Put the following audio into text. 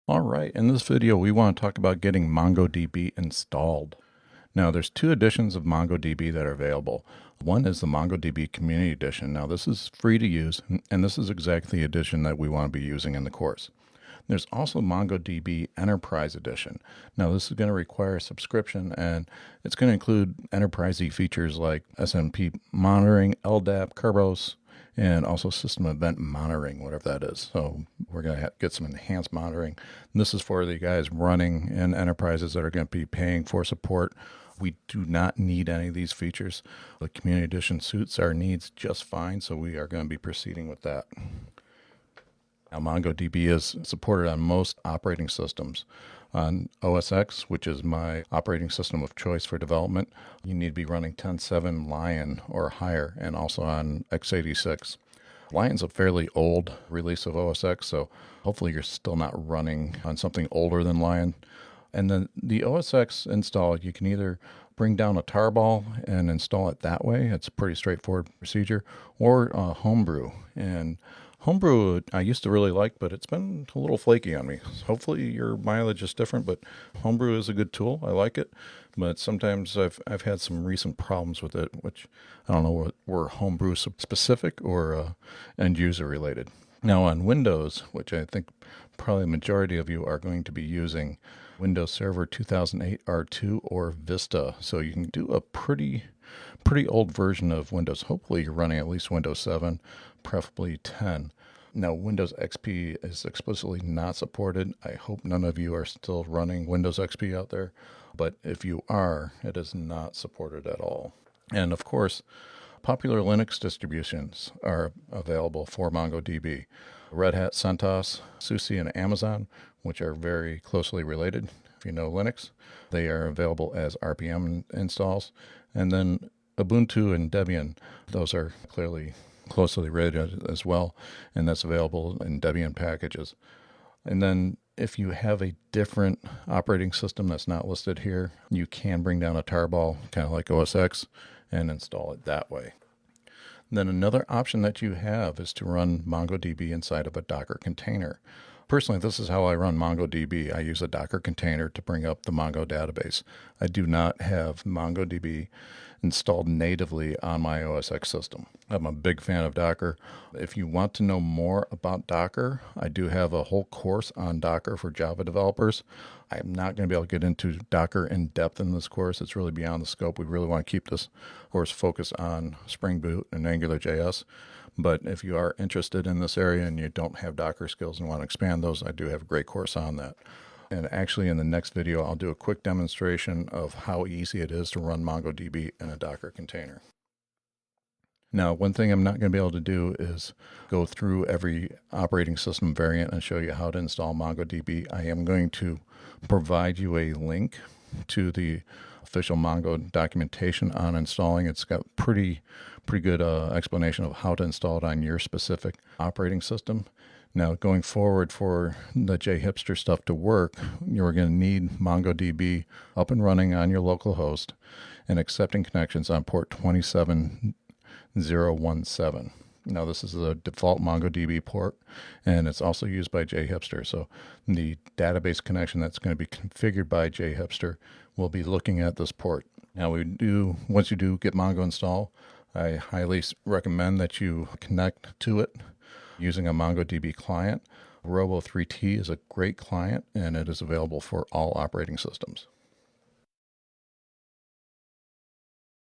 All right, in this video we want to talk about getting MongoDB installed. Now there's two editions of MongoDB that are available. One is the MongoDB Community Edition. Now this is free to use, and this is exactly the edition that we want to be using in the course. There's also MongoDB Enterprise Edition. Now this is going to require a subscription, and it's going to include enterprisey features like SMP monitoring, LDAP, Kerberos, and also system event monitoring, whatever that is. So we're going to get some enhanced monitoring. And this is for the guys running in enterprises that are going to be paying for support. We do not need any of these features. The Community Edition suits our needs just fine, so we are going to be proceeding with that. Now, MongoDB is supported on most operating systems. On OS X, which is my operating system of choice for development, you need to be running 10.7 Lion or higher, and also on x86. Lion's a fairly old release of OS X, so hopefully you're still not running on something older than Lion. And then the OS X install, you can either bring down a tarball and install it that way. It's a pretty straightforward procedure, or Homebrew. And Homebrew I used to really like, but it's been a little flaky on me. Hopefully your mileage is different, but Homebrew is a good tool. I like it, but sometimes I've had some recent problems with it, which I don't know what were Homebrew specific or end user related. Now on Windows, which I think probably the majority of you are going to be using, Windows Server 2008 R2 or Vista. So you can do a pretty old version of Windows. Hopefully you're running at least Windows 7, preferably 10. Now, Windows XP is explicitly not supported. I hope none of you are still running Windows XP out there, but if you are, it is not supported at all. And of course, popular Linux distributions are available for MongoDB. Red Hat, CentOS, SUSE, and Amazon, which are very closely related. If you know Linux, they are available as RPM installs. And then Ubuntu and Debian, those are clearly closely related as well, and that's available in Debian packages. And then if you have a different operating system that's not listed here, you can bring down a tarball, kind of like OS X, and install it that way. Then another option that you have is to run MongoDB inside of a Docker container. Personally, this is how I run MongoDB. I use a Docker container to bring up the Mongo database. I do not have MongoDB installed natively on my OS X system. I'm a big fan of Docker. If you want to know more about Docker, I do have a whole course on Docker for Java developers. I'm not going to be able to get into Docker in depth in this course. It's really beyond the scope. We really want to keep this course focused on Spring Boot and angular.js. But if you are interested in this area and you don't have Docker skills and want to expand those, I do have a great course on that. And actually in the next video, I'll do a quick demonstration of how easy it is to run MongoDB in a Docker container. Now, one thing I'm not going to be able to do is go through every operating system variant and show you how to install MongoDB. I am going to provide you a link to the official Mongo documentation on installing. It's got pretty good explanation of how to install it on your specific operating system. Now, going forward, for the JHipster stuff to work, you're going to need MongoDB up and running on your local host and accepting connections on port 27017. Now, this is the default MongoDB port, and it's also used by JHipster. So the database connection that's going to be configured by JHipster will be looking at this port. Now, once you do get Mongo installed, I highly recommend that you connect to it using a MongoDB client. Robo3T is a great client, and it is available for all operating systems.